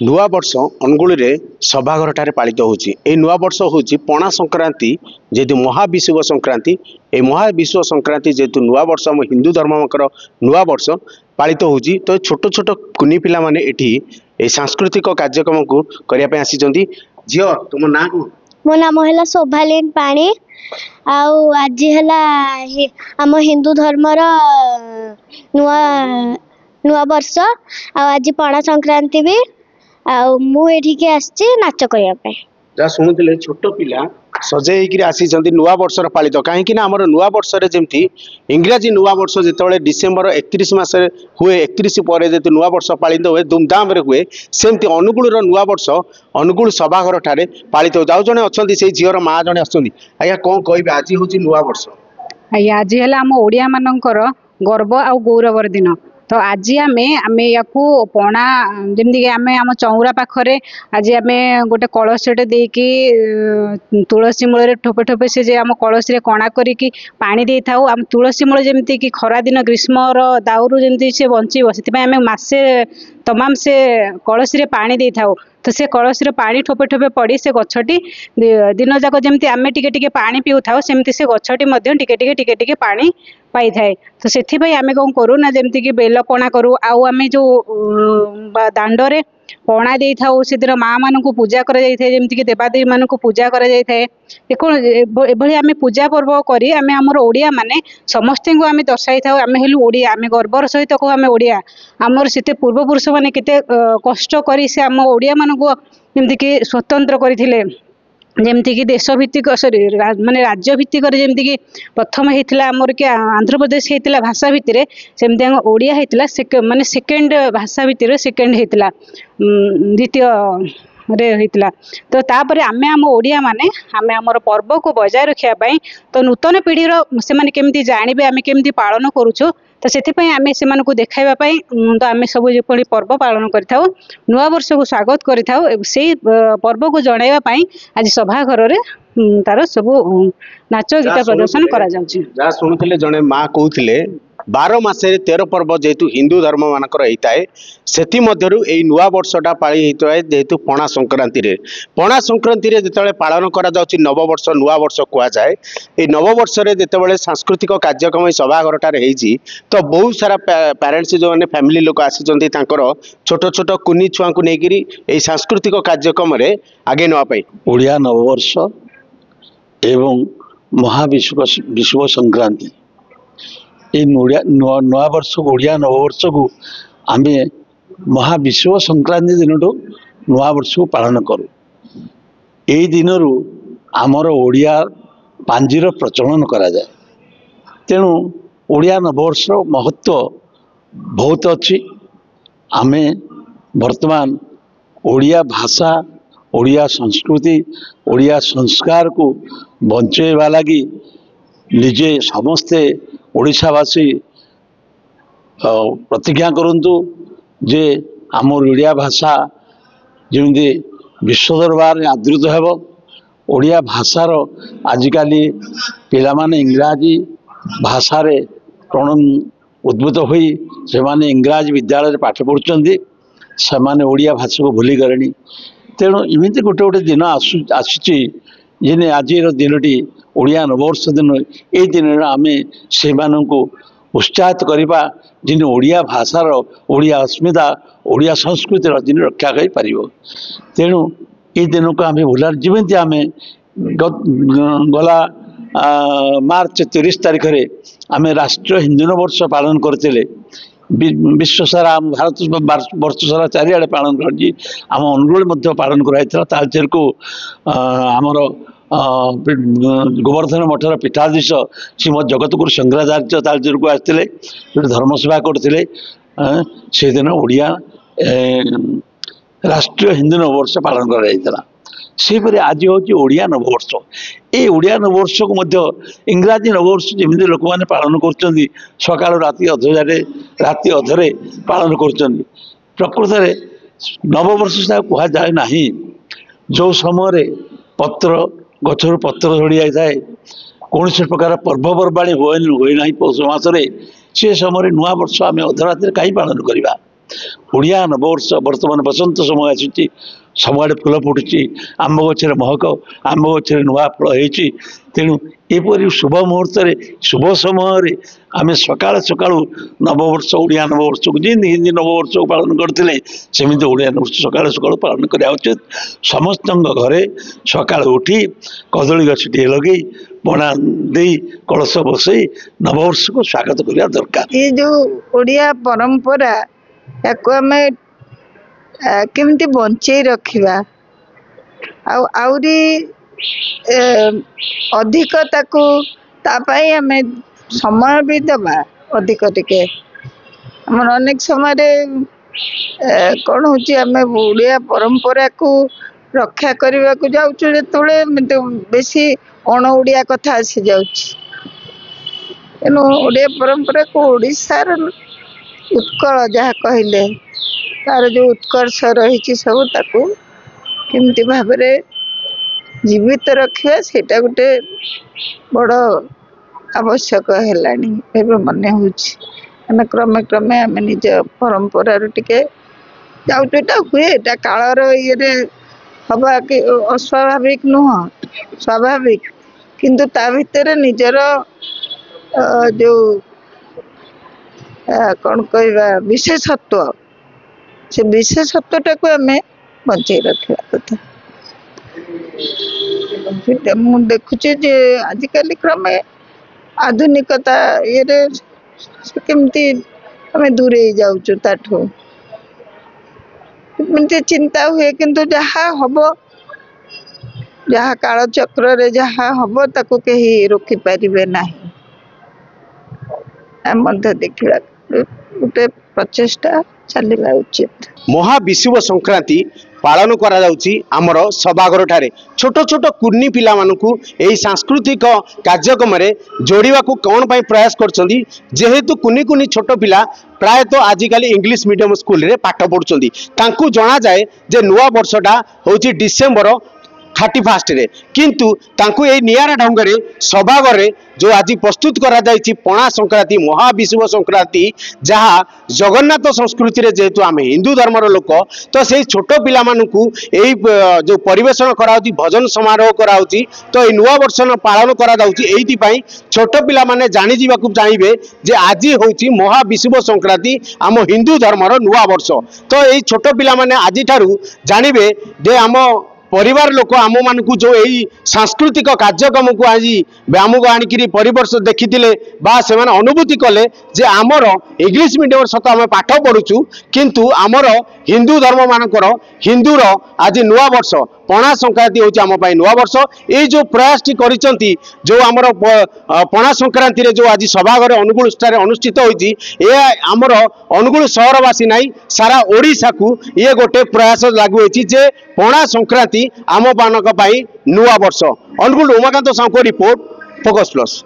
नुआ वर्ष अनुगुल सभाघर ठारे पालित होची। ए नुआ वर्ष होची पणा संक्रांति जेतु महाविषुव संक्रांति। ए महाविषुव संक्रांति जेतु नुआ वर्ष हम हिंदू धर्मकर नुआ वर्ष पालित होची। तो छोट छोट कुनी पिला माने एठी ए सांस्कृतिक कार्यक्रम को करिया पे आसीचंती। जियो तुम ना को? मो नाम है शोभालीन पाणी। आज है आम हिंदू धर्मर नुआ नुआ वर्ष। आज पणा संक्रांति भी मुझे आसी नाच करने जहाँ शुणुले छोट पिला सजे आसी नुआ वर्ष पालित कहीं आमर नुआ वर्ष जमी इंग्राजी नुआ वर्ष जो डिसेम्बर 31 मास हुए 31 पर जो नुआ वर्ष पालित हुए धूमधाम हुए सेमती अनुगुल नुआ वर्ष अनुगुल सभाघर ठारे पालित हो। आउ जड़े अच्छा से झीर माँ जड़े आज्ञा कौन कहे आज हूँ नुआ वर्ष? आज है आम ओडिया मानकर गर्व आ गौरवर दिन। तो आज आम या पणा जमीक आम चौरा पाखरे आज आम गोटे कलशटे देकी तुलसी मूल ठोपे ठोपे से आम कलश कणा करी पानी दे था। आम तुलसी मूल जमी कि खरा दिन ग्रीष्मर दाउरू जमी से बचब से आम मसे तमाम से कलश पानी दे था। तो से कलश पानी ठोपे ठोपे पड़ी से गछटी दिन जाक जमी आम टे पानी पीऊ था सेमती से गछटी टे पानी पाई थाए। तो से आम कौन करूँ ना जमी कि बेल पणा करूँ आम जो दांडे पणा दे था से दिन माँ मान पूजा करमती देवादेवी मान पूजा कर आम पूजा पर्व करी आमर ओडिया माने समस्त को आम दर्शाई था आम हेलु ओडिया। आम गर्वर सहित कहूँ आम ओडिया। आमर से पूर्वपुरुष मैंने केते कष्ट करी से आम ओडिया मान को जमीक स्वतंत्र करथिले जमती कि देश भित्तिक सॉरी माने राज्य भित्तिक जमती कि प्रथम होता आमर कि आंध्र प्रदेश होता भाषा भित्तिरे सेमती आम ओडिया होता माने सेकेंड भाषा भित्तिरे सेकेंड होता द्वितीय होता। तो तापर आमे आम ओडिया माने आमे आमर पर्व को बजाय रखापी तो नूतन पीढ़ी से माने केमती जानबे आमे केमती पालन करूछु। तो से आम से देखाइबापी तो आम सब जो पर्व पालन कर नुआ वर्ष को स्वागत कर पर्व को जनवाई आज सभाघर तार सब नाच गीत प्रदर्शन करा शुणुले जड़े माँ कहते 12 मास 13 पर्व जेहेतु हिंदू धर्म मानकर होता है से नुआ वर्षटा पाली होता है जेहेतु पणा संक्रांति जो पालन करा नववर्ष नुआ वर्ष कहुए। ये नववर्ष जो सांस्कृतिक कार्यक्रम सभाघर ठारे तो बहुत सारा पेरेंट्स जो मैंने फैमिली लोक आसी छोट छोट कुनी छुआ को लेकर सांस्कृतिक कार्यक्रम आगे नापी ओडिया नववर्ष एवं महाविश्व संक्रांति ये नुआ वर्ष को ओडिया नववर्ष को आम महाविश्व संक्रांति दिन नुआ वर्ष को पालन करूँ। यही दिन आमर ओडिया पांजीर प्रचलन करा जाए। तेणु ओडिया नववर्ष महत्व बहुत अच्छी। आम वर्तमान ओडिया भाषा ओडिया संस्कृति ओडिया संस्कार को बंचेवा लगी निजे समस्ते ओडिशावासी प्रतिज्ञा करंतु जे आमर ओडिया भाषा जमी विश्व दरबार में आदृत हेब। ओडिया भाषार आजिकाली पिला माने इंग्राजी भाषा रे उद्भूत हुई से माने इंग्राजी विद्यालय पाठ पढ़ुचंदी से माने ओडिया भाषा को भूली गले। तेणु इमिति गोटे गोटे दिन आसुची जिने आज दिनटी ओडिया नववर्ष दिन ये दिन आम से उत्साहित करवा जिन ओडिया भाषार ओडिया अस्मिता ओडिया संस्कृतिर जिन रक्षा कर पार। तेणु ये दिन को आम भूलार जमी आम गला मार्च 30 तारीख में आम राष्ट्रीय हिंदू नववर्ष पालन करते विश्व सारा भारत वर्ष सारा चारिड़े पालन कर अनुगुल पालन कराई को आमर गोवर्धन मठर पीठाधीश श्रीमद जगतगुरु शंकराचार्य तालचेर को आसते धर्मसभा करते से दिन ओडिया राष्ट्रीय हिंदू नववर्ष पालन कराइला। सेपरि आज हूँ ओडिया नववर्ष। ये ओडिया नववर्ष को इंग्राजी नववर्ष जमी लोक मैंने पालन कर सका राति अधे राति अधरे पालन कर प्रकृत नववर्ष कह जाए ना जो समय पत्र गचर पत्र झड़ी जाए कौन से प्रकार पर्वपर्वाणी हुए ना पौष मसरे से समय नुआ वर्ष आम अधरात्रि कहीं पालन करवा। ओडिया नववर्ष बर्तमान बसंत समय आसी सबुआड़े फुल फुटुची आंब गचर महक आंब गचर नुआ फल होती तेणु एपरी शुभ मुहूर्त शुभ समय आम सकाल सकाळु नववर्ष ओडिया नववर्ष को जी हिंदी नववर्ष को पालन करते सेमती ओडिया नववर्ष सकाल सकाळु पालन करा उचित समस्त घरे सकाल उठी कदली गछटे लगे पणा दे कलश बसई नववर्ष को स्वागत करने दरकार। ये जो ओडिया परंपरा या केमती बंचे रखा आउरी अधिक ताकू तापाई हमें समय भी दबा अधिक टिके हमर अनेक समय कौन होमें ओडिया परंपरा को रक्षा करने को जाऊँ जो बेसी अण ओडिया कथा आसी जाऊँ ओडिया परंपरा को ओडिशार उत्कल जहाँ कहले तार जो उत्कर्ष रही सब ताकू केमती भाव जीवित रखा सेटा गोटे बड़ आवश्यक है मन हो क्रमे क्रमे आम निज परंपरा टिके जाऊटा हुए कालर ये हवा कि अस्वाभाविक नुह स्वाभाविक किंतु ता भितर निजर जो कौन कहवा विशेषत्व से विशेषत्वटा को आम बचे रखा कथा मुझे देखुचे जे आजिकल क्रमे आधुनिकता ये केमती आम दूरे जाऊँ ताठू चिंता हुए किंतु जहाँ हम जहाँ कालचक्र रे जहाँ हम ताको कहीं रोकी पारिबे नाही देखा गोटे प्रचेषा चलवा उचित। महाविषुव संक्रांति पालन करा जाउची आमर सभाघर ठारे छोट छोट कुर्नी पिला मानकू एही सांस्कृतिक कार्यक्रम रे जोड़िबा को कौन पाई प्रयास करछंदी जेहेतु कुनी कुनी छोट पिला प्रायतः आजिकल इंग्लिश मीडियम स्कूल रे पाठ पढ़ुछंदी तांकू जणा जाए जे नुआ वर्षटा होची डिसेंबर 31 रे किंतु तांकू ए नियारा ढंग रे सभाघर रे जो आज प्रस्तुत करा जायछि पणा संक्रांति महाविषुव संक्रांति जहाँ जगन्नाथ संस्कृति रे जेहेतु आम हिंदू धर्मर लोक तो से छोट पिला मानकू एही जो परिवेशन कराउछि भजन समारोह कराउछि तो ए नुआ वर्ष पालन करा जाउछि एइति पई छोट पिला माने जानि जीवाकू चाहिए जे आज होछि महाविषुव संक्रांति आम हिंदू धर्मर नुआ वर्ष तो एही छोट पिला माने आज ठारू जानिबे जे आम परिवार लोक आम मानकू जो यही सांस्कृतिक कार्यक्रम को आज आमको आनिकी परिवर्ष देखी बा से अनुभूति कले जे आमर इंग्लिश मीडियम सत आम पाठ पढ़ुचु किंतु आमर हिंदू धर्म मानकर हिंदूर आज नुआ वर्ष पणा संक्रांति होची आम पाई नुआ वर्ष ये जो प्रयास टी करिसंती जो आमर पणा संक्रांति रे जो आज सभाघर अनुगुल ठारे अनुष्ठित होईची ए आमर अनुगुल सहरवासी नाही सारा ओडिशा को ये गोटे प्रयास लागू होईची जे पणा संक्रांति आम मानक पाई नुआ वर्ष Angul Umakant Sahu report focus plus.